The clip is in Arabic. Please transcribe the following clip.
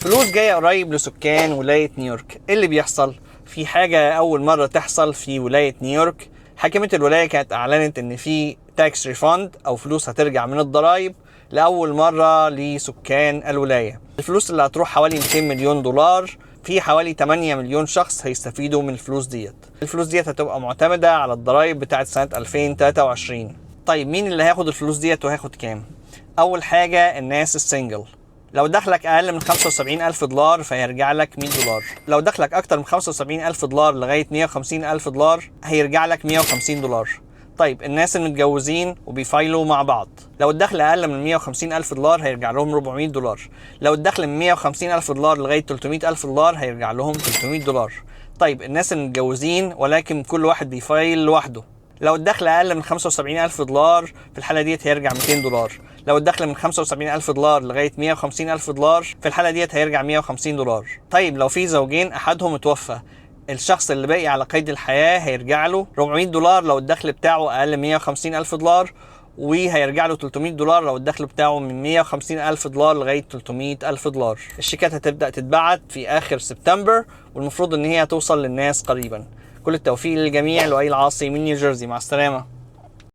فلوس جاية قريب لسكان ولاية نيويورك. ايه اللي بيحصل؟ في حاجة أول مرة تحصل في ولاية نيويورك. حاكمة الولاية كانت أعلنت إن في تاكس ريفاند أو فلوس هترجع من الضرايب لأول مرة لسكان الولاية. الفلوس اللي هتروح حوالي 200 مليون دولار. في حوالي 8 مليون شخص هيستفيدوا من الفلوس ديت. الفلوس ديت هتبقى معتمدة على الضرايب بتاعت سنة 2023. طيب مين اللي هياخد الفلوس ديت وهياخد كام؟ أول حاجة الناس السنجل. لو دخلك أقل من 75,000 دولار فهيرجع لك 100 دولار. لو دخلك أكتر من 75,000 دولار لغاية 150,000 دولار هيرجع لك 150 دولار. طيب الناس المتجوزين وبيفايلوا مع بعض، لو الدخل أقل من 150,000 دولار هيرجع لهم 400 دولار. لو الدخل من 150,000 دولار لغاية 300,000 دولار هيرجع لهم 300 دولار. طيب الناس المتجوزين ولكن كل واحد بيفايل لوحده، لو الدخل أقل من 75,000 دولار في الحالة ديت هيرجع 200 دولار. لو الدخل من 75,000 دولار لغاية 150,000 دولار في الحالة ديت هيرجع 150 دولار. طيب لو في زوجين أحدهم اتوفى، الشخص اللي باقي على قيد الحياة هيرجع له 400 دولار لو الدخل بتاعه أقل من 150,000 دولار، وهيرجع له 300 دولار لو الدخل بتاعه من 150,000 دولار لغاية 300,000 دولار. الشيكات هتبدأ تتبعت في آخر سبتمبر، والمفروض إن هي توصل للناس قريبا. كل التوفيق للجميع. لؤي العاصي من نيوجيرسي، مع السلامة.